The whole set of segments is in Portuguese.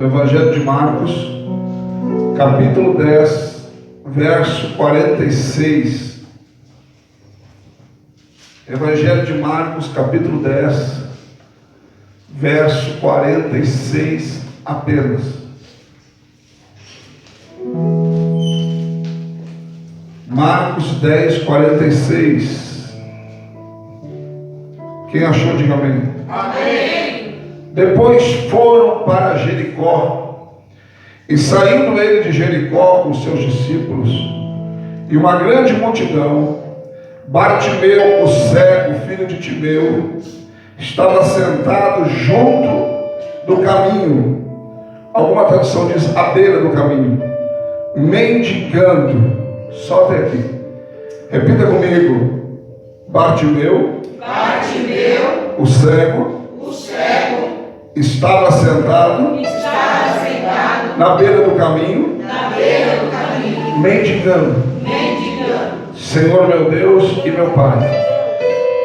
Evangelho de Marcos, capítulo 10, verso 46. Evangelho de Marcos, capítulo 10, verso 46 apenas. Marcos 10, 46. Quem achou, diga amém. Amém. Depois foram para Jericó, e saindo ele de Jericó com seus discípulos, e uma grande multidão, Bartimeu, o cego, filho de Timeu, estava sentado junto do caminho. Alguma tradução diz à beira do caminho, mendigando. Só até aqui. Repita comigo. Bartimeu, o cego, estava sentado na beira do caminho, mendigando. Senhor meu Deus e meu Pai,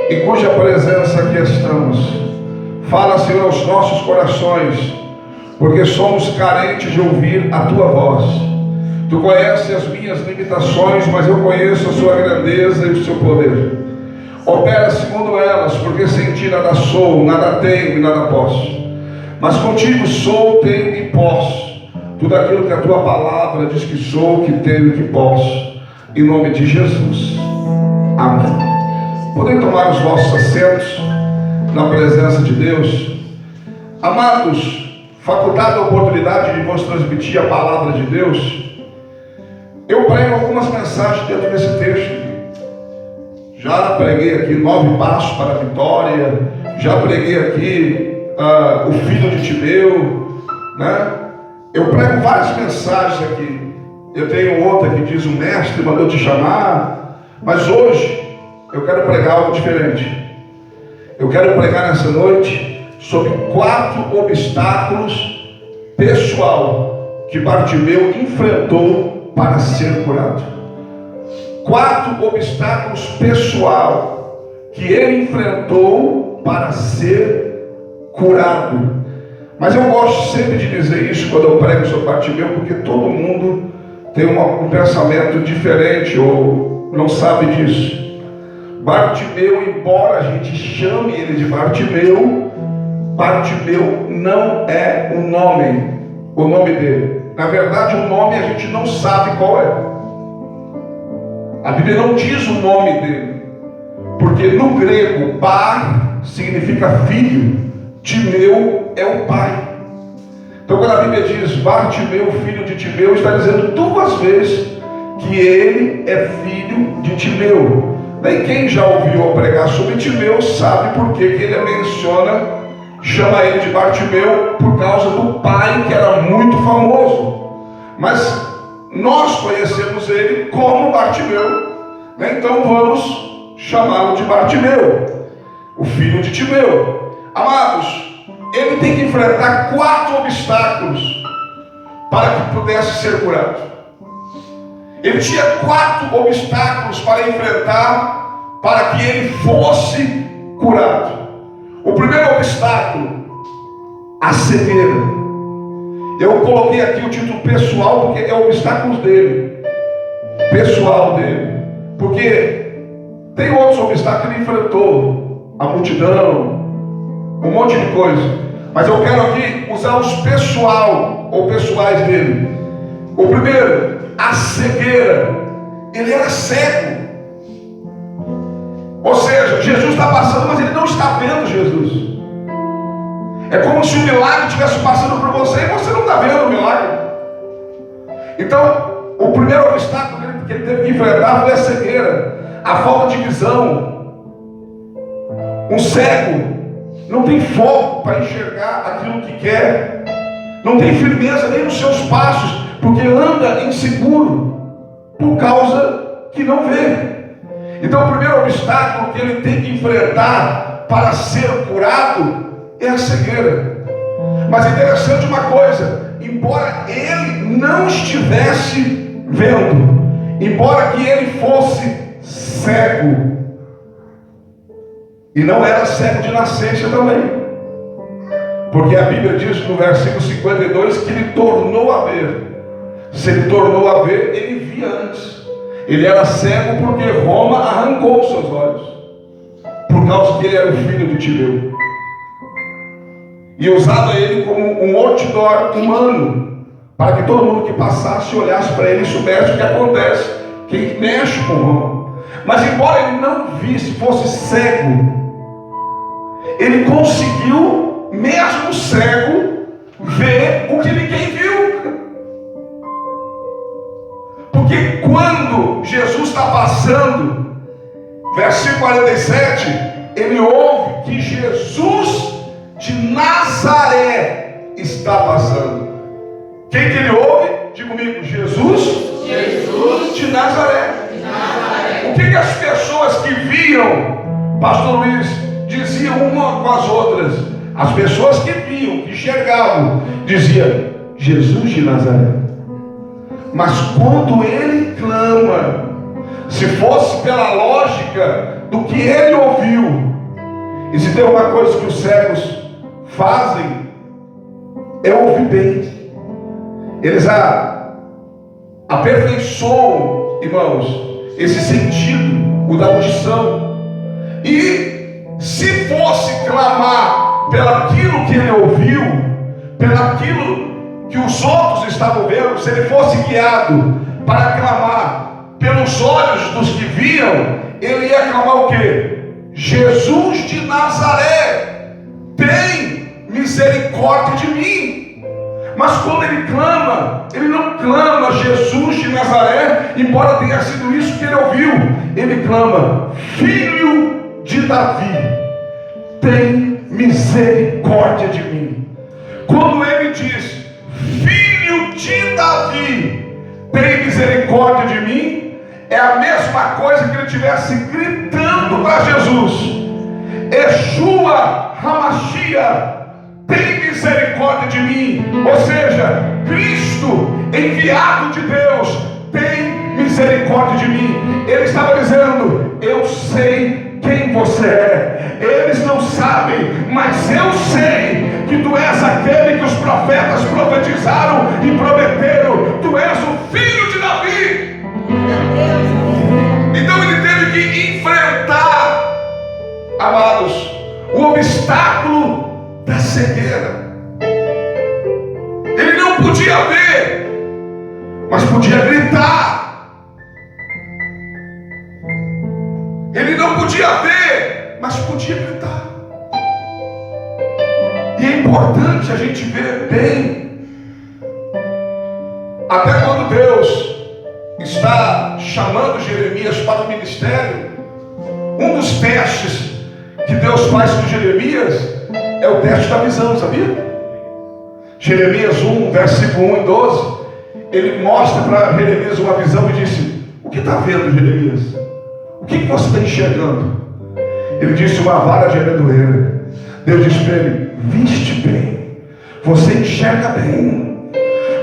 em cuja presença aqui estamos, fala, Senhor, aos nossos corações, porque somos carentes de ouvir a Tua voz. Tu conheces as minhas limitações, mas eu conheço a Sua grandeza e o Seu poder. Opera segundo elas, porque sem Ti nada sou, nada tenho e nada posso. Mas contigo sou, tenho e posso tudo aquilo que a Tua palavra diz que sou, que tenho e que posso. Em nome de Jesus. Amém. Podem tomar os vossos assentos na presença de Deus. Amados, facultada a oportunidade de vos transmitir a palavra de Deus, eu prego algumas mensagens dentro desse texto. Já preguei aqui 9 passos para a vitória. Já preguei aqui o filho de Timeu, né? Eu prego várias mensagens aqui. Eu tenho outra que diz: o mestre mandou te chamar. Mas hoje eu quero pregar algo diferente. Eu quero pregar nessa noite sobre 4 obstáculos pessoal que Bartimeu enfrentou para ser curado. 4 obstáculos pessoal que ele enfrentou para ser curado. Mas eu gosto sempre de dizer isso quando eu prego sobre Bartimeu, porque todo mundo tem um pensamento diferente ou não sabe disso. Bartimeu, embora a gente chame ele de Bartimeu, Bartimeu não é o nome dele. Na verdade, o nome a gente não sabe qual é. A Bíblia não diz o nome dele, porque no grego bar significa filho, Timeu é o pai. Então quando a Bíblia diz Bartimeu, filho de Timeu, está dizendo 2 vezes que ele é filho de Timeu. Daí quem já ouviu eu pregar sobre Timeu sabe por que ele chama ele de Bartimeu, por causa do pai que era muito famoso. Mas nós conhecemos ele como Bartimeu, né? Então vamos chamá-lo de Bartimeu, o filho de Timeu. Amados, ele tem que enfrentar 4 obstáculos para que pudesse ser curado. Ele tinha 4 obstáculos para enfrentar para que ele fosse curado. O primeiro obstáculo, a cegueira. Eu coloquei aqui o título pessoal porque é o obstáculo dele, pessoal dele, porque tem outros obstáculos que ele enfrentou, a multidão, um monte de coisa, mas eu quero aqui usar os pessoais dele. O primeiro, a cegueira. Ele era cego, ou seja, Jesus está passando, mas ele não está vendo Jesus. É como se o milagre estivesse passando por você e você não está vendo o milagre. Então, o primeiro obstáculo que ele teve que enfrentar foi a cegueira, a falta de visão. Um cego não tem foco para enxergar aquilo que quer, não tem firmeza nem nos seus passos, porque anda inseguro por causa que não vê. Então, o primeiro obstáculo que ele tem que enfrentar para ser curado é a cegueira. Mas é interessante uma coisa: embora ele não estivesse vendo, embora que ele fosse cego, e não era cego de nascença também, Porque a Bíblia diz no versículo 52 que ele tornou a ver. Se ele tornou a ver, ele via antes. Ele era cego porque Roma arrancou os seus olhos, por causa que ele era o filho de Tireu. E usava ele como um outdoor humano, para que todo mundo que passasse olhasse para ele e soubesse o que acontece, quem mexe com Roma. Mas embora ele não visse, fosse cego, ele conseguiu, mesmo cego, ver o que ninguém viu. Porque quando Jesus está passando, versículo 47, ele ouve que Jesus de Nazaré está passando. Quem que ele ouve? Diga comigo, Jesus de Nazaré. O que as pessoas que viam, pastor Luiz, diziam uma com as outras? As pessoas que viam, que enxergavam, diziam, Jesus de Nazaré. Mas quando ele clama, se fosse pela lógica do que ele ouviu, e se tem uma coisa que os cegos fazem, é ouvir bem. Eles aperfeiçoam, irmãos, esse sentido, o da audição. E se fosse clamar pelaquilo que ele ouviu, pelaquilo que os outros estavam vendo, se ele fosse guiado para clamar pelos olhos dos que viam, ele ia clamar o quê? Jesus de Nazaré, tem misericórdia de mim. Mas quando ele clama, ele não clama Jesus de Nazaré, embora tenha sido isso que ele ouviu. Ele clama, Filho de Davi, tem misericórdia de mim. Quando ele diz, Filho de Davi, tem misericórdia de mim, é a mesma coisa que ele estivesse gritando para Jesus, Yeshua Hamashia, tem misericórdia de mim. Ou seja, Cristo, enviado de Deus, tem misericórdia de mim. Ele estava dizendo, eu sei quem você é. Eles não sabem, mas eu sei que tu és aquele que os profetas profetizaram e prometeram. Tu és o Filho de Davi. Então ele teve que enfrentar, amados, o obstáculo da cegueira. Ele não podia ver, mas podia gritar. Ele não podia ver, mas podia gritar. E é importante a gente ver bem. Até quando Deus está chamando Jeremias para o ministério, um dos testes que Deus faz com Jeremias é o teste da visão, sabia? Jeremias 1, versículo 1 e 12, ele mostra para Jeremias uma visão e disse, o que está vendo, Jeremias? O que você está enxergando? Ele disse, uma vara de amendoeira. Deus disse para ele, viste bem, você enxerga bem,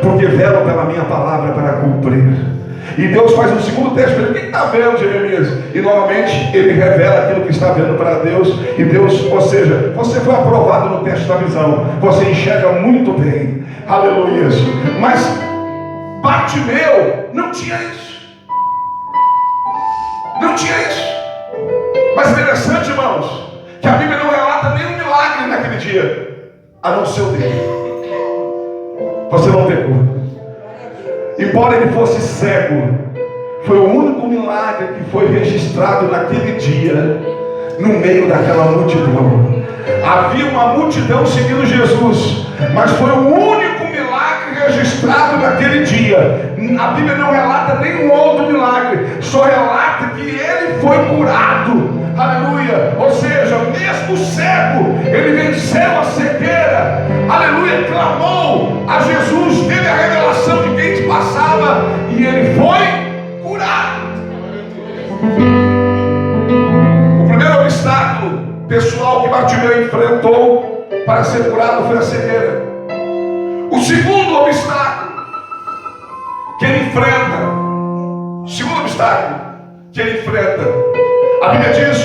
porque velo pela minha palavra para cumprir. E Deus faz um segundo teste para ele, o que está vendo, Jeremias? E novamente ele revela aquilo que está vendo para Deus. E Deus, ou seja, você foi aprovado no teste da visão, você enxerga muito bem, aleluia. Mas Bartimeu não tinha isso. Não tinha isso. Mas interessante, irmãos, que a Bíblia não relata nenhum milagre naquele dia, a não ser o dele. Você não pegou. Embora ele fosse cego, foi o único milagre que foi registrado naquele dia, no meio daquela multidão. Havia uma multidão seguindo Jesus, mas foi o único milagre registrado naquele dia. A Bíblia não relata nenhum outro milagre, só relata que ele foi curado. Aleluia. Ou seja, mesmo cego, ele venceu a cegueira. Aleluia. Clamou a Jesus, teve a revelação de quem te passava e ele foi curado. O primeiro obstáculo pessoal que Bartimeu enfrentou para ser curado foi a cegueira. O segundo obstáculo que ele enfrenta, a Bíblia diz,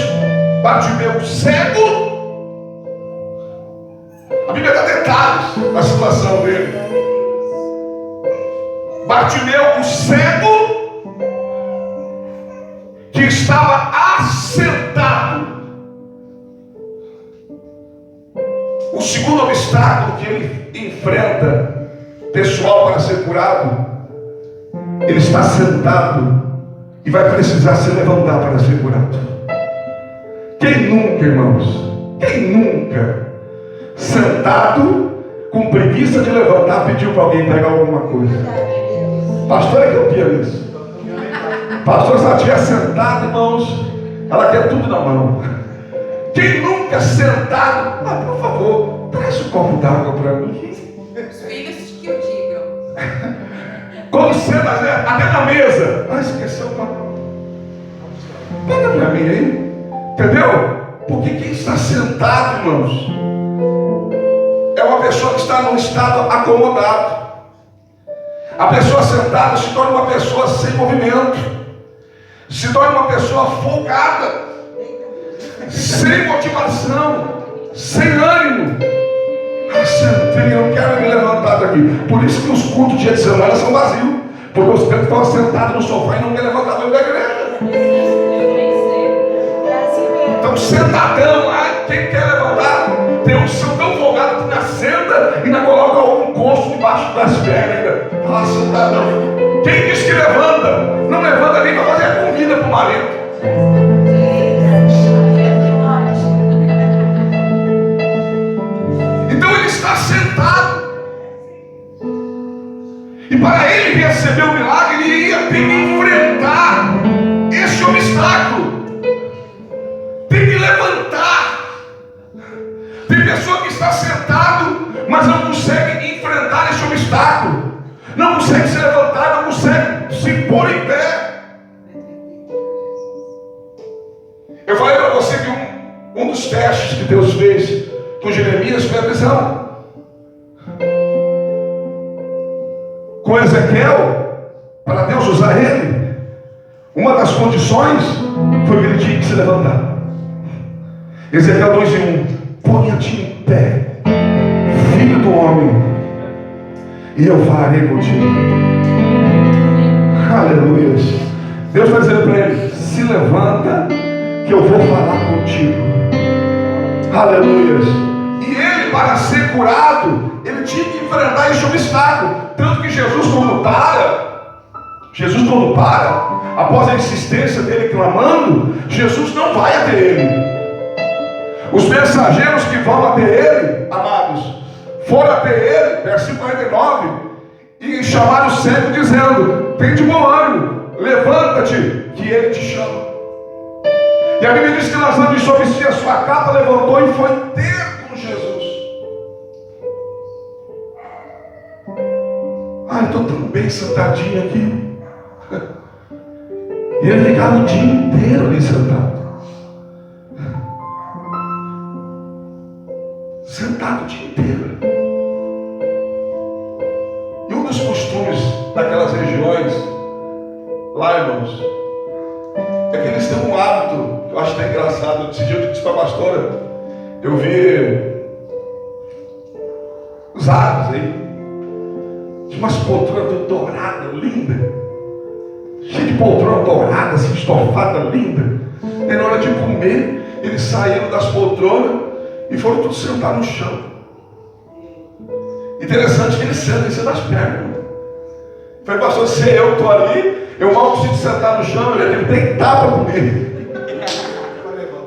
Bartimeu cego. A Bíblia está a situação dele. Bartimeu, o cego, que estava assentado. O segundo obstáculo que ele enfrenta, pessoal, para ser curado, ele está sentado e vai precisar se levantar para ser curado. Quem nunca, irmãos? Quem nunca, sentado, com preguiça de levantar, pediu para alguém pegar alguma coisa? Pastor é campeão nisso. Pastor, se ela estiver sentada, irmãos, ela quer tudo na mão. Quem nunca sentado, por favor, traz um copo d'água para mim. Os filhos que o digam. Quando senta, até na mesa, esqueceu o copo. Pega para mim aí. Entendeu? Porque quem está sentado, irmãos, é uma pessoa que está num estado acomodado. A pessoa sentada se torna uma pessoa sem movimento, se torna uma pessoa folgada, sem motivação, sem ânimo. Sentei, eu quero me levantar daqui. Por isso que os cultos dia de semana são vazios, porque os crentes estão sentados no sofá e não querem levantar dentro da igreja. Então, sentadão lá, quem quer levantar, tem um são tão folgado que ainda senta e ainda coloca algum coço debaixo das pernas ainda. Fala, sentadão. Quem diz que levanta, não levanta nem para fazer a comida para o marido. Então ele está sentado. E para ele receber o milagre, ele ia ter que enfrentar esse obstáculo. Tem que levantar. Tem pessoa que está sentado, mas não consegue enfrentar esse obstáculo. Não consegue se levantar, não consegue se pôr em pé. Eu falei para você que um dos testes que Deus fez com Jeremias foi a visão. Com Ezequiel, para Deus usar ele, uma das condições foi que ele tinha que se levantar. Ezequiel 2:1: ponha-te em pé, filho do homem, e eu farei contigo. Aleluia. Deus vai dizer para ele: se levanta, que eu vou falar contigo. Aleluia. E ele, para ser curado, ele tinha que enfrentar esse obstáculo. Tanto que Jesus quando para, após a insistência dele clamando, Jesus não vai até ele. Os mensageiros que vão até ele, amados, foram até ele, versículo 49, e chamaram o cego dizendo: tem de bom ânimo, levanta-te, que ele te chama. E a Bíblia diz que Lázaro só vestia a sua capa, levantou e foi ter com Jesus. Eu estou tão bem sentadinho aqui. E ele ficava o dia inteiro ali sentado. Sentado o dia inteiro. E um dos costumes daquelas regiões, lá, irmãos, é que eles têm um hábito, eu acho até engraçado. Esse dia eu disse para a pastora, eu vi os árabes aí, de umas poltronas douradas, lindas, cheio de poltrona dourada, assim, estofada, linda. E na hora de comer, eles saíram das poltronas e foram todos sentar no chão. Interessante que eles sentam em cima das pernas. Falei, pastor, se eu estou ali, eu mal preciso sentar no chão, eu já tenho que deitar para comer.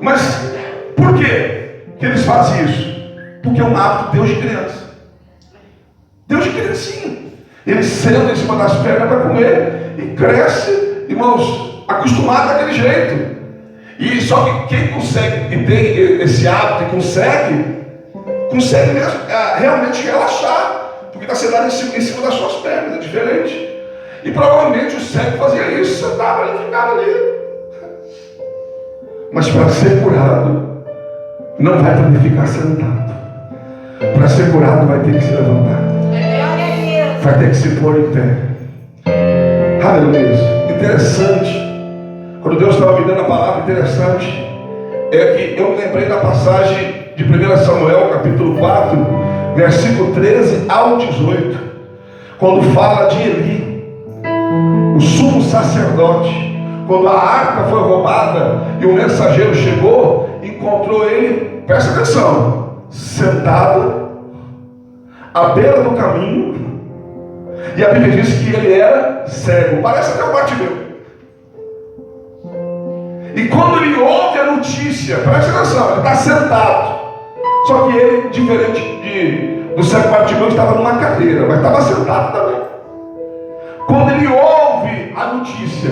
Mas por que eles fazem isso? Porque é um hábito Deus de criança. Deus de criancinha. Eles sentam em cima das pernas para comer e cresce, irmãos, acostumado daquele jeito. E só que quem consegue e tem esse hábito e consegue mesmo realmente relaxar, porque está sentado em cima das suas pernas, é diferente. E provavelmente o cego fazia isso, sentava ali e ficava ali. Mas para ser curado, não vai poder ficar sentado. Para ser curado, vai ter que se levantar. Vai ter que se pôr em pé. Aleluia. Interessante. Quando Deus estava me dando a palavra, interessante é que eu me lembrei da passagem de 1 Samuel, capítulo 4, versículo 13 ao 18, quando fala de Eli, o sumo sacerdote. Quando a arca foi roubada e o mensageiro chegou, encontrou ele, presta atenção, sentado à beira do caminho, e a Bíblia diz que ele era cego, parece até um Bartimeu. E quando ele ouve a notícia, presta atenção, ele está sentado, só que ele, diferente do cego Bartimeu, estava numa cadeira, mas estava sentado também. Quando ele ouve a notícia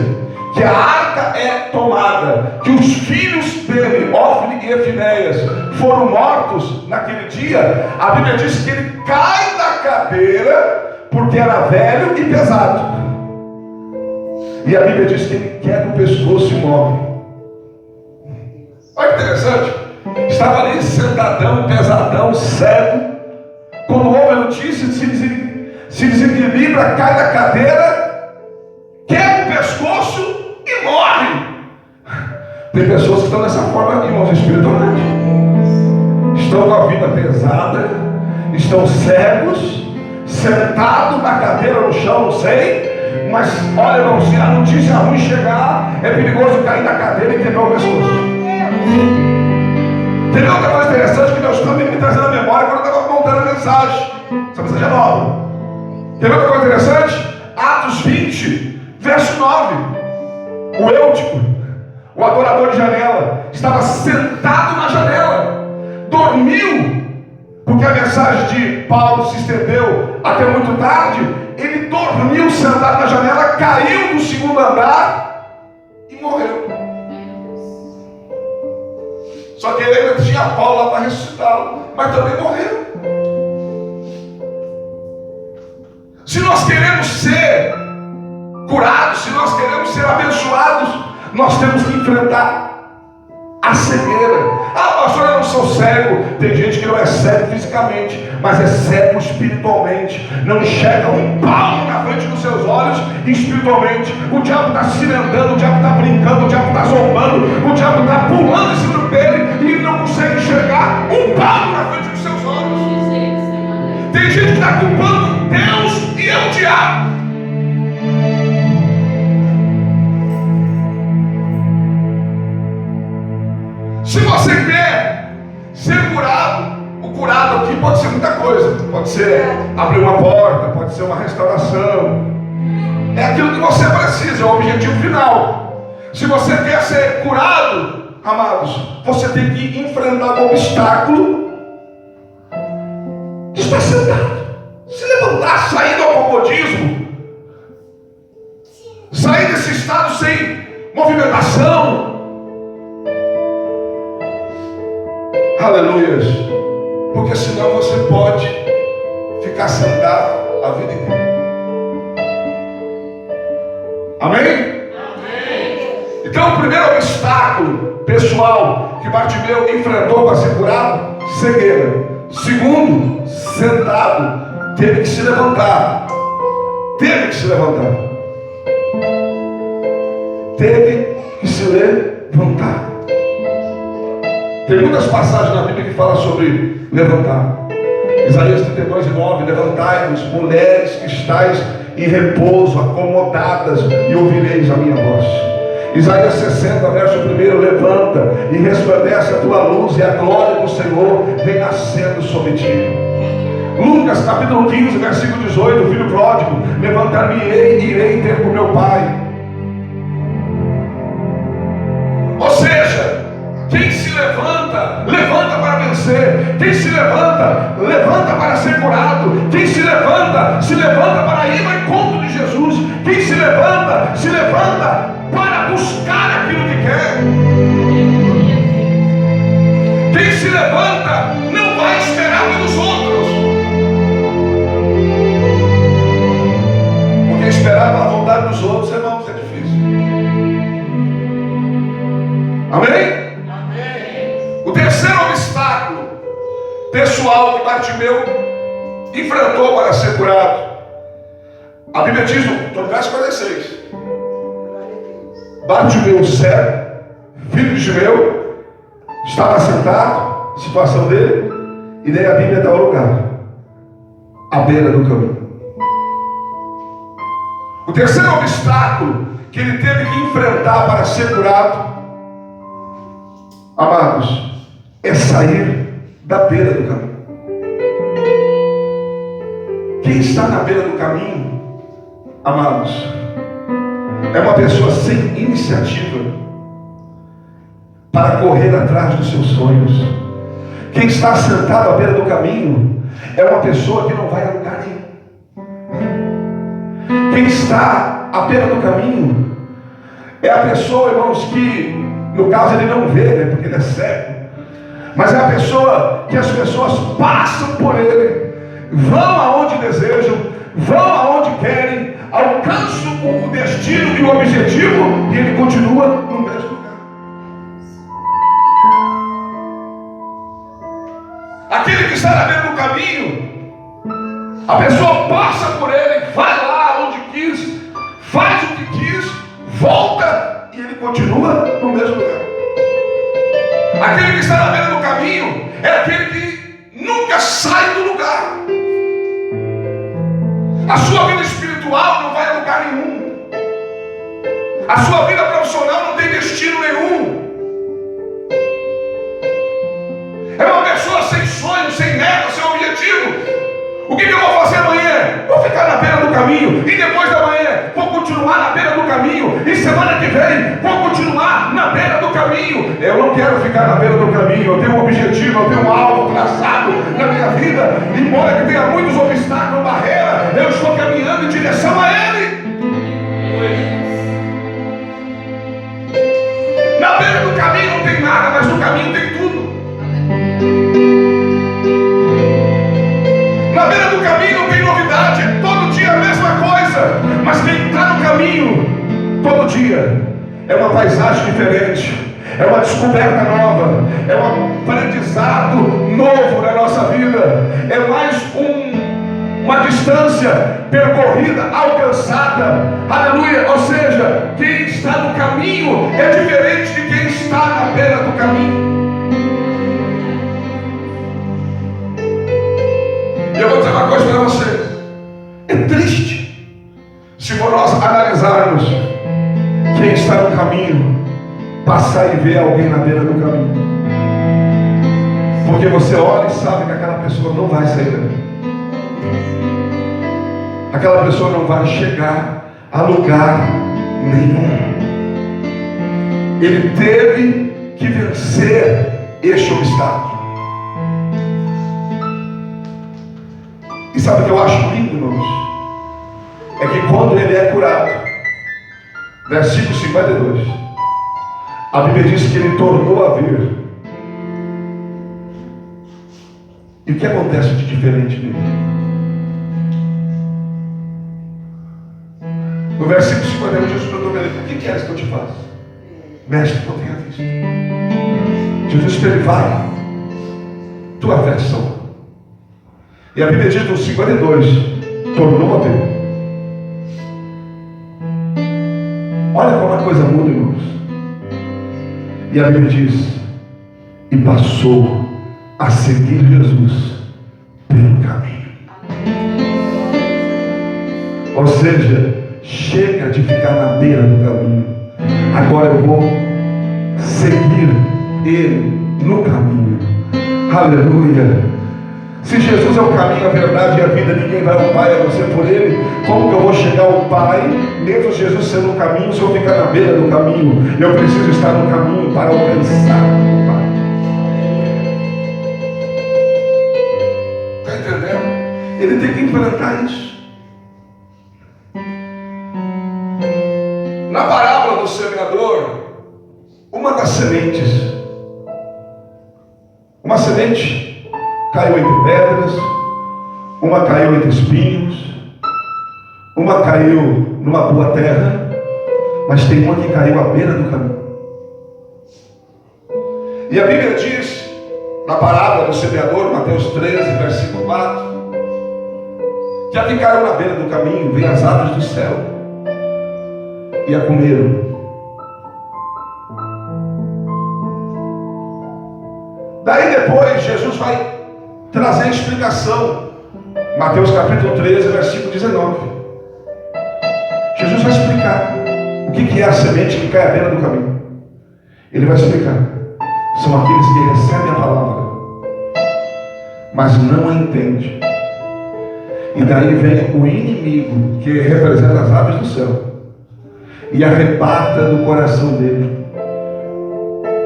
que a arca é tomada, que os filhos dele, Ofni e Efinéias, foram mortos naquele dia, a Bíblia diz que ele cai da cadeira, porque era velho e pesado. E a Bíblia diz que ele quebra o pescoço e morre. Olha que interessante. Estava ali sentadão, pesadão, cego. Quando ouve a notícia, se desequilibra, cai da cadeira, quebra o pescoço e morre. Tem pessoas que estão dessa forma, irmãos, espiritualmente. Estão com a vida pesada, estão cegos, sentados na cadeira no chão, não sei. Mas olha, irmão, se a notícia ruim chegar, é perigoso cair da cadeira e quebrar o pescoço. Tem outra coisa interessante que Deus está me trazendo à memória quando eu estava montando a mensagem. Essa mensagem é nova. Tem outra coisa interessante? Atos 20, verso 9. O Eutico, o adorador de janela, estava sentado na janela, dormiu, porque a mensagem de Paulo se estendeu até muito tarde. Ele dormiu sentado na janela, caiu do segundo andar e morreu. Só que ele ainda tinha Paulo lá para ressuscitá-lo, mas também morreu. Se nós queremos ser curados, se nós queremos ser abençoados, nós temos que enfrentar a cegueira. Ah, pastor, eu não sou cego. Tem gente que não é cego fisicamente, mas é cego espiritualmente. Não enxerga um palmo na frente dos seus olhos espiritualmente. O diabo está se cimentando, o diabo está brincando, o diabo está zombando, o diabo está pulando em cima dele e ele não consegue enxergar um palmo na frente dos seus olhos. Tem gente que está culpando Deus e é o diabo. Se você quer ser curado, o curado aqui pode ser muita coisa. Pode ser abrir uma porta, pode ser uma restauração. É aquilo que você precisa, é o objetivo final. Se você quer ser curado, amados, você tem que enfrentar o obstáculo de estar sentado. Se levantar, sair do acomodismo, sair desse estado sem movimentação. Aleluias. Porque senão você pode ficar sentado a vida inteira. Amém? Amém. Então o primeiro obstáculo pessoal que Bartimeu enfrentou para ser curado, cegueira. Segundo, sentado, teve que se levantar. Teve que se levantar. Teve que se levantar. Tem muitas passagens na Bíblia que falam sobre levantar. Isaías 32:9, levantai-vos, mulheres que estáis em repouso, acomodadas, e ouvireis a minha voz. Isaías 60, verso 1, levanta e resplandece a tua luz, e a glória do Senhor vem nascendo sobre ti. Lucas capítulo 15, versículo 18, o filho pródigo, levantar-me-ei e irei ter com meu pai. Ou seja, quem se levanta, levanta para vencer. Quem se levanta, levanta para ser curado. Quem se levanta para ir ao encontro de Jesus. Quem se levanta para buscar aquilo que quer. Quem se levanta não vai esperar pelos outros, porque esperar pela vontade dos outros, irmãos, é difícil. Amém? O terceiro obstáculo pessoal que Bartimeu enfrentou para ser curado, a Bíblia diz no verso 46, Bartimeu cego, filho de Timeu, estava sentado, situação dele, e daí a Bíblia dá o lugar. à beira do caminho. O terceiro obstáculo que ele teve que enfrentar para ser curado, amados, é sair da beira do caminho. Quem está na beira do caminho, amados, é uma pessoa sem iniciativa para correr atrás dos seus sonhos. Quem está sentado à beira do caminho é uma pessoa que não vai a lugar nenhum. Quem está à beira do caminho é a pessoa, irmãos, que no caso ele não vê, né, porque ele é cego, mas é a pessoa que as pessoas passam por ele, vão aonde desejam, vão aonde querem, alcançam o destino e o objetivo, e ele continua no mesmo lugar. Aquele que está na beira do caminho, a pessoa passa por ele, vai lá onde quis, faz o que quis, volta e ele continua no mesmo lugar. Aquele que está na beira do caminho é aquele que nunca sai do lugar. A sua vida espiritual não vai a lugar nenhum. A sua vida profissional não tem destino nenhum. É uma pessoa sem sonho, sem meta, sem objetivo. O que eu vou fazer amanhã? Vou ficar na beira do caminho. E depois da manhã, vou continuar na beira do caminho. E semana que vem, vou continuar na beira do caminho. Eu não quero ficar na beira do caminho. Eu tenho um objetivo, eu tenho um alvo traçado na minha vida. Embora que tenha muitos obstáculos, barreiras, eu estou caminhando em direção a Ele. Na beira do caminho não tem nada, mas no caminho tem tudo. Na beira do caminho não tem novidade, todo dia a mesma coisa. Mas quem está no caminho, todo dia, é uma paisagem diferente, é uma descoberta nova, é um aprendizado novo na nossa vida, é mais uma distância percorrida, alcançada, aleluia. Ou seja, quem está no caminho é diferente de quem está na beira do caminho. E eu vou dizer uma coisa para vocês, é triste se for nós analisarmos quem está no caminho, passar e ver alguém na beira do caminho, porque você olha e sabe que aquela pessoa não vai sair dali, aquela pessoa não vai chegar a lugar nenhum. Ele teve que vencer este obstáculo. E sabe o que eu acho lindo, irmãos? É que quando ele é curado, versículo 52, a Bíblia diz que ele tornou a ver. E o que acontece de diferente nele? No versículo 51, Jesus perguntou para ele: o que queres que eu te faça? Mestre, que eu tenha visto. Jesus disse: ele vai, tua fé te salvou. E a Bíblia diz no 52, tornou a ver. Olha como a coisa muda, irmãos. E a Bíblia diz: e passou a seguir Jesus pelo caminho. Ou seja, chega de ficar na beira do caminho. Agora eu vou seguir Ele no caminho. Aleluia. Se Jesus é o caminho, a verdade e a vida, ninguém vai ao Pai a não ser por Ele. Como que eu vou chegar ao Pai, mesmo Jesus sendo o caminho, se eu ficar na beira do caminho? Eu preciso estar no caminho para alcançar o Pai. Está entendendo? Ele tem que enfrentar isso. Na parábola do semeador, uma das sementes, uma semente caiu entre pedras, uma caiu entre espinhos, uma caiu numa boa terra, mas tem uma que caiu à beira do caminho. E a Bíblia diz, na parábola do semeador, Mateus 13, versículo 4, que a que caiu na beira do caminho, vem as aves do céu e a comeram. Daí depois Jesus vai trazer a explicação Mateus capítulo 13, versículo 19. Jesus vai explicar o que é a semente que cai à beira do caminho. Ele vai explicar. São aqueles que recebem a palavra, mas não a entendem. E daí vem o inimigo, que representa as aves do céu, e arrebata do coração dele,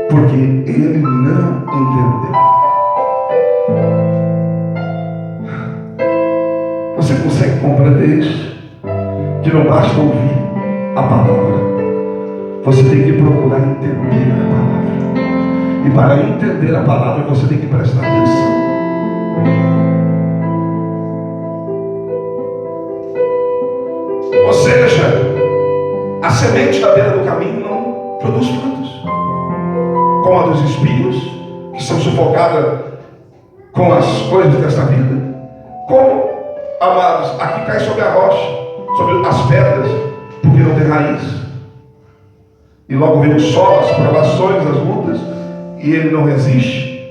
porque ele não entendeu. Você consegue compreender isso? Que não basta ouvir a palavra, você tem que procurar entender a palavra. E para entender a palavra, você tem que prestar atenção. Ou seja, a semente da beira do caminho não produz frutos, como a dos espinhos, que são sufocadas com as coisas desta vida. Como, amados, aqui cai sobre a rocha, sobre as pedras, porque não tem raiz. E logo vem o sol, as provações, as lutas, e ele não resiste.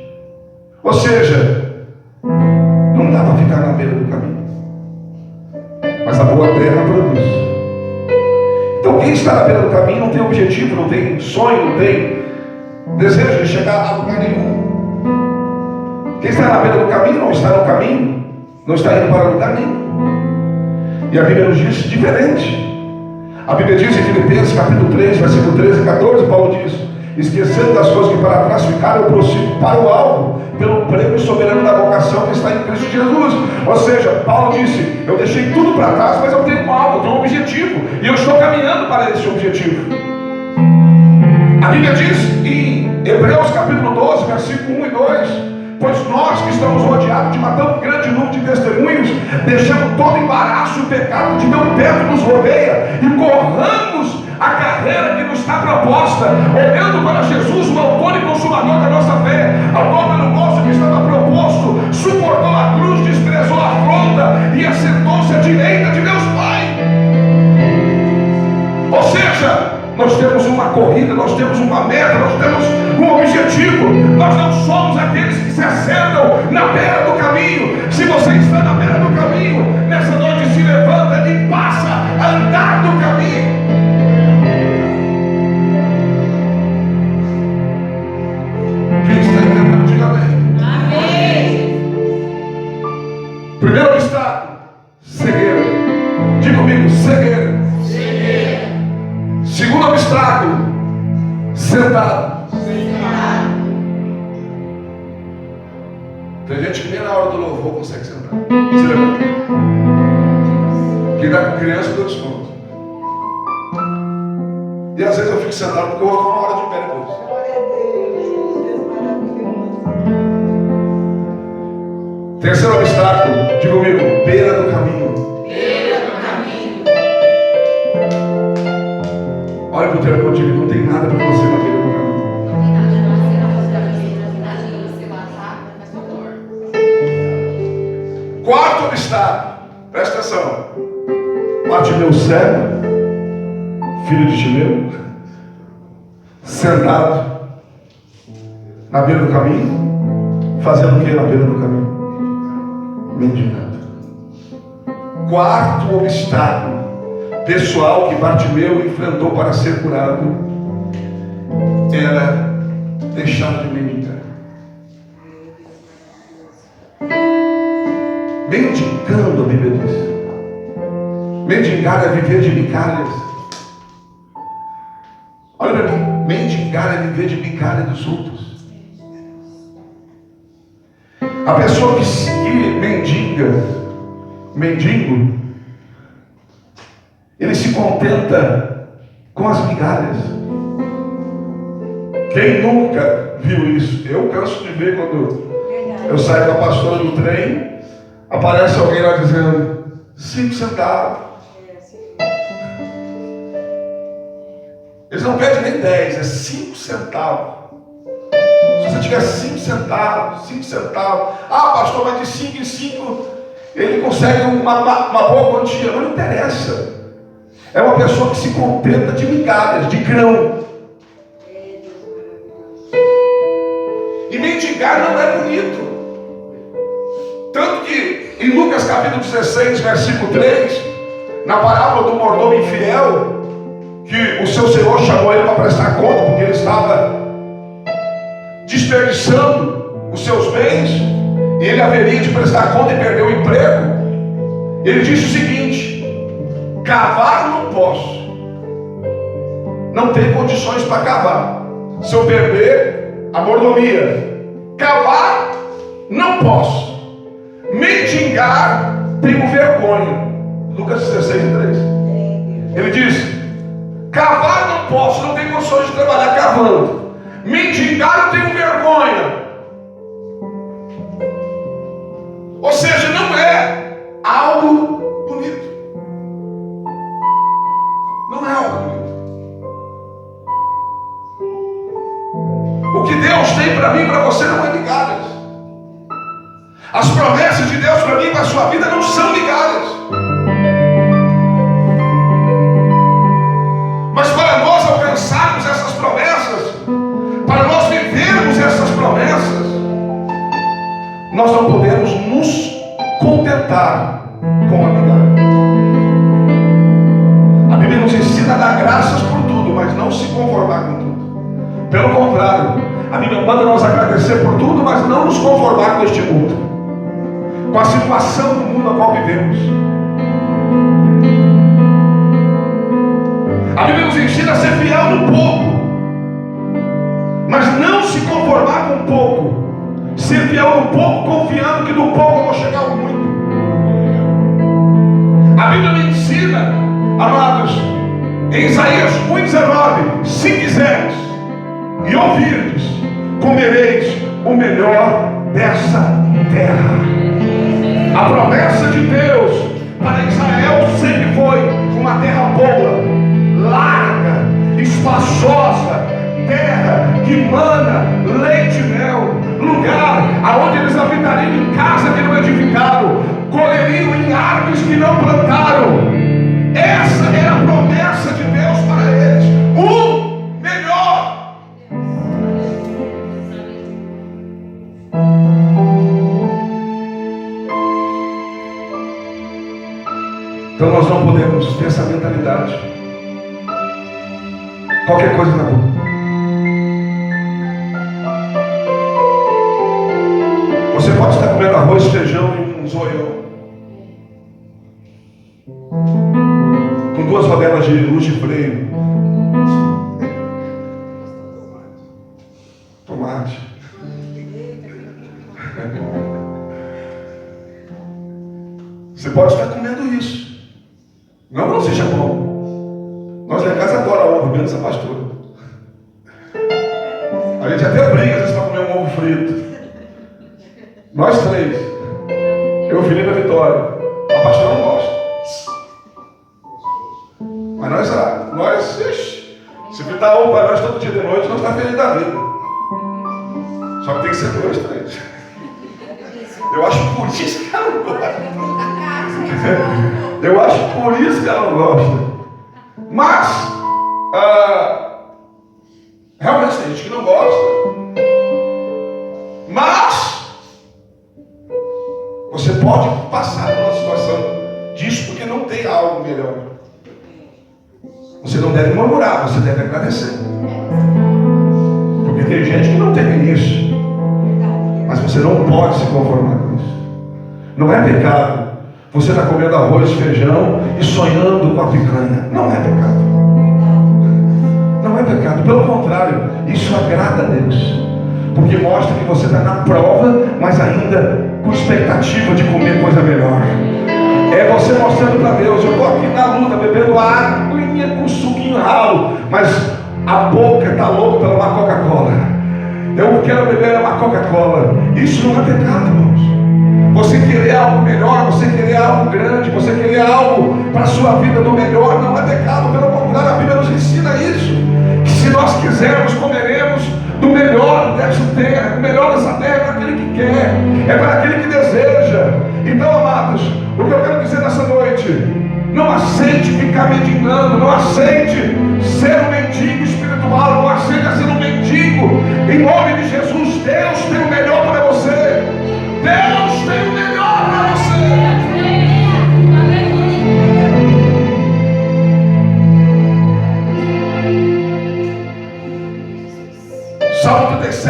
Ou seja, não dá para ficar na beira do caminho. Mas a boa terra produz. Então quem está na beira do caminho não tem objetivo, não tem sonho, não tem desejo de chegar a lugar nenhum. Quem está na beira do caminho não está no caminho, não está indo para lugar nenhum. E a Bíblia nos diz diferente. A Bíblia diz em Filipenses capítulo 3, versículo 13 e 14, Paulo diz: esquecendo das coisas que para trás ficaram, eu prossigo para o alvo, pelo prêmio soberano da vocação que está em Cristo Jesus. Ou seja, Paulo disse: eu deixei tudo para trás, mas eu tenho um alvo, eu tenho um objetivo, e eu estou caminhando para esse objetivo. A Bíblia diz em Hebreus capítulo 12, versículo 1 e 2: pois nós que estamos rodeados de uma tão grande número de testemunhos, deixamos todo embaraço e pecado de tão perto nos rodeia, e corramos a carreira que nos está proposta, olhando para Jesus, o autor e consumador da nossa fé, autor pelo gozo que estava proposto, suportou a cruz, desprezou a afronta e assentou-se à direita de Deus Pai. Ou seja, nós temos uma corrida, nós temos uma meta, nós temos um objetivo. Nós não somos aqueles que se assentam na beira do caminho. Se você está na beira do caminho, nessa noite se levanta e passa a andar no caminho. Quem está entendendo, diga amém. Amém. Primeiro obstáculo: cegueira. Diga comigo: cegueira. Segundo obstáculo: sentado. Tem gente que nem na hora do louvor consegue sentar. Se levanta. Quem está com criança, deu desconto. E às vezes eu fico sentado porque eu vou ficar uma hora de pé depois. Terceiro obstáculo, diga comigo: beira do caminho. Beira do caminho. Olha para o teu irmão e diga: não tem nada para você na beira do caminho. Não tem nada para você na você lá, tá? Mas doutor. Quarto obstáculo, presta atenção: Bartimeu cego, filho de Timeu, sentado na beira do caminho, fazendo o que na beira do caminho? Mendigando. Quarto obstáculo pessoal que Bartimeu enfrentou para ser curado era deixar de mendigar. Mendigando, a Bíblia diz. Mendigar é viver de migalhas. Olha para mim: mendigar é viver de migalha dos outros. A pessoa que mendigo, ele se contenta com as migalhas. Quem nunca viu isso? Eu canso de ver quando eu saio com a pastora do trem, aparece alguém lá dizendo 5 centavos. Eles não pedem nem 10, é 5 centavos. Se você tiver 5 centavos, 5 centavos, pastor, mas de 5 em 5 ele consegue uma boa quantia. Não interessa. É uma pessoa que se contenta de migalhas, de grão. E mendigar não é bonito. Tanto que em Lucas capítulo 16, versículo 3, na parábola do mordomo infiel, que o seu senhor chamou ele para prestar conta, porque ele estava desperdiçando os seus bens, e ele haveria de prestar conta e perder o emprego. Ele disse o seguinte: cavar não posso, não tenho condições para cavar, se eu perder a mordomia. Cavar não posso, mendigar tenho vergonha. Lucas 16, 3. Ele diz: cavar não posso, não tenho condições de trabalhar cavando. Mendigar eu tenho vergonha. Ou seja, não é algo bonito. Não é algo bonito. O que Deus tem para mim e para você não é migalhas. As promessas de Deus para mim e para a sua vida não são migalhas. Mas para nós alcançarmos essas promessas, para nós vivermos essas promessas, nós não podemos nos contentar com a migalha. A Bíblia nos ensina a dar graças por tudo, mas não se conformar com tudo. Pelo contrário, a Bíblia manda nós agradecer por tudo, mas não nos conformar com este mundo, com a situação do mundo a qual vivemos. A Bíblia nos ensina a ser fiel no pouco, mas não se conformar com pouco. Ser fiel no pouco, confiando que do pouco eu vou chegar ao muito. A Bíblia me ensina, amados, em Isaías 1,19: se quiseres e ouvirdes, comereis o melhor dessa terra. A promessa de Deus para Israel sempre foi uma terra boa, larga, espaçosa, terra que mana leite e mel, lugar aonde eles habitariam em casa que não edificaram, colheriam em árvores que não plantaram. Essa era a promessa de Deus para eles, o melhor. Então nós não podemos ter essa mentalidade. Qualquer coisa está bom. Você pode estar comendo arroz, feijão e um zoião, com 2 rodelas de luz de freio, tomate. Você pode estar comendo isso. Não seja bom. Nós lá em casa adoramos ovo, menos a pastora. A gente até briga às vezes para comer um ovo frito. Nós 3. Eu, Felipe e a Vitória. A pastora não gosta. Mas nós se fritar ovo para nós todo dia de noite, nós estamos felizes da vida. Só que tem que ser 2, 3. Eu acho por isso que ela não gosta. Eu acho por isso que ela não gosta. Mas realmente tem gente que não gosta. Mas você pode passar por uma situação disso porque não tem algo melhor. Você não deve murmurar, você deve agradecer. Porque tem gente que não tem isso. Mas você não pode se conformar com isso. Não é pecado você está comendo arroz, feijão e sonhando com a picanha. Não é pecado. Não é pecado. Pelo contrário, isso agrada a Deus. Porque mostra que você está na prova, mas ainda com expectativa de comer coisa melhor. É você mostrando para Deus: eu estou aqui na luta, bebendo água com suquinho ralo, mas a boca está louca pela uma Coca-Cola. Eu quero beber uma Coca-Cola. Isso não é pecado, irmãos. Você querer algo melhor, você querer algo grande, você querer algo para a sua vida do melhor, não é pecado. Pelo contrário, a Bíblia nos ensina isso, que se nós quisermos, comeremos do melhor dessa terra. O melhor dessa terra é para aquele que quer, é para aquele que deseja. Então, amados, o que eu quero dizer nessa noite: não aceite ficar mendigando, não aceite ser um mendigo espiritual, não aceite ser um mendigo. Em nome de Jesus, Deus tem o melhor para você. Deus tem o melhor para você.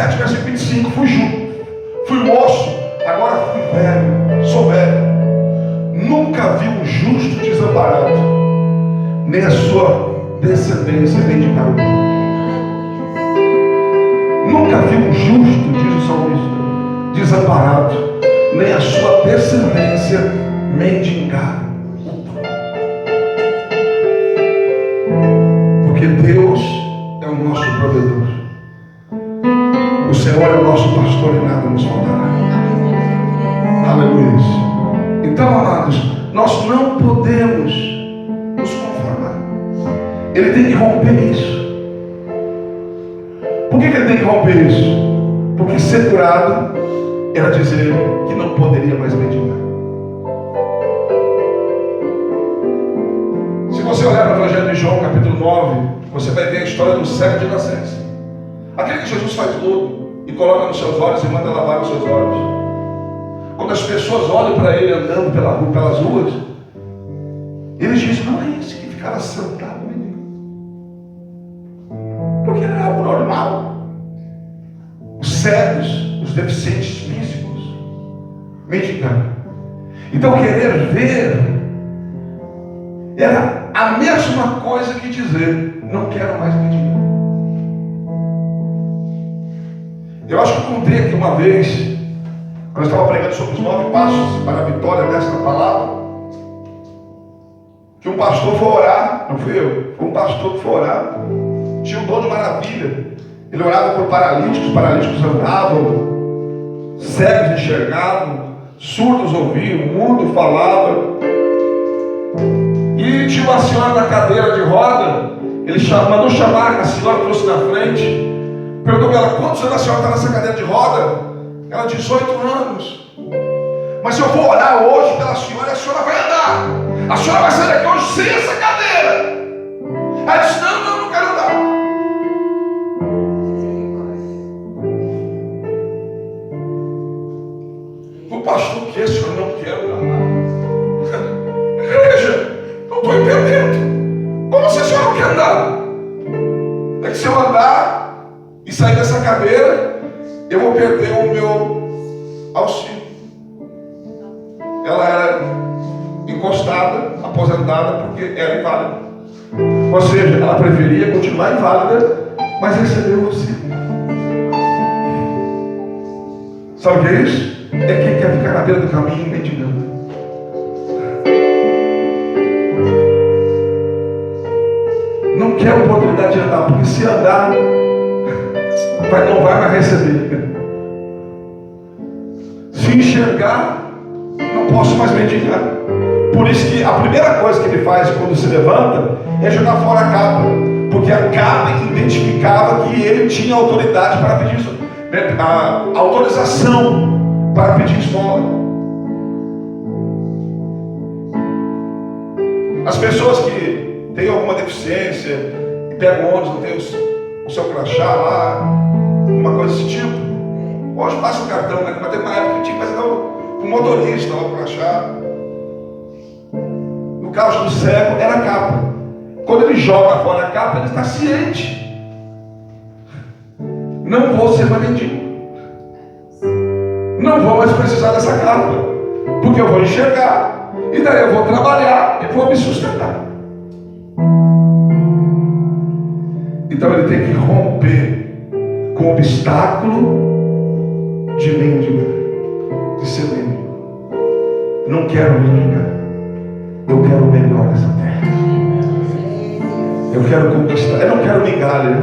17, versículo 25. Fui moço, agora fui velho, sou velho. Nunca vi um justo desamparado, nem a sua descendência mendigar o pão. Nunca vi um justo, diz o salmista, desamparado, nem a sua descendência mendigar o pão. Porque Deus é o nosso provedor. O Senhor é o nosso pastor e nada nos faltará. Aleluia. Então, amados, nós não podemos nos conformar. Ele tem que romper isso. Por que ele tem que romper isso? Porque ser curado era dizer que não poderia mais mendigar. Se você olhar para o Evangelho de João, capítulo 9, você vai ver a história do cego de nascença. Aquele que Jesus faz lodo e coloca nos seus olhos e manda lavar os seus olhos. Quando as pessoas olham para ele andando pelas ruas, eles dizem: não é esse que ficava sentado, menino. Porque era algo normal. Os cegos, os deficientes físicos, mendigando. Então querer ver era a mesma coisa que dizer: não quero mais mendigar. Eu acho que eu contei aqui uma vez, quando eu estava pregando sobre os 9 passos para a vitória desta palavra, que um pastor foi orar, não fui eu, foi um pastor que foi orar, tinha um dom de maravilha. Ele orava por paralíticos, os paralíticos andavam, cegos enxergavam, surdos ouviam, mudo falava. E tinha uma senhora na cadeira de roda, ele mandou chamar, a senhora trouxe na frente, perguntou para ela: quantos anos a senhora está nessa cadeira de roda? Ela: 18 anos. Mas se eu for orar hoje pela senhora, a senhora vai andar. A senhora vai sair daqui hoje sem essa cadeira. Ela disse: não quero andar. O pastor: que esse senhor não quer andar? Igreja, não estou entendendo. Como se a senhora não quer andar? É que se eu andar e sair dessa cadeira, eu vou perder o meu auxílio. Ela era encostada, aposentada, porque era inválida. Ou seja, ela preferia continuar inválida, mas receber o auxílio. Sabe o que é isso? É quem quer ficar na beira do caminho mendigando. Não quer oportunidade de andar, porque se andar, não vai mais receber. Se enxergar, não posso mais mendigar. Por isso que a primeira coisa que ele faz quando se levanta é jogar fora a capa, porque a capa identificava que ele tinha autoridade para pedir isso, a autorização para pedir esmola. As pessoas que têm alguma deficiência e pegam ônibus, não tem o seu crachá lá, uma coisa desse tipo, hoje passa o cartão, né? Mas tem uma época que tinha que fazer o motorista lá, o crachá. No caso do cego, era a capa. Quando ele joga fora a capa, ele está ciente: não vou ser mais mendigo, não vou mais precisar dessa capa, porque eu vou enxergar, e daí eu vou trabalhar e vou me sustentar. Então ele tem que romper com o obstáculo de mendigar, de ser mendigo. Não quero mendigar, eu quero o melhor dessa terra. Eu quero conquistar, eu não quero migalha,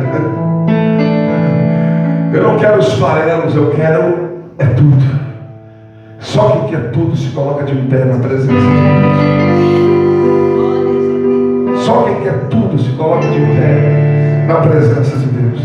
eu não quero os farelos, eu quero é tudo. Só quem quer tudo se coloca de pé na presença de Deus. Só quem quer tudo se coloca de pé na presença de Deus.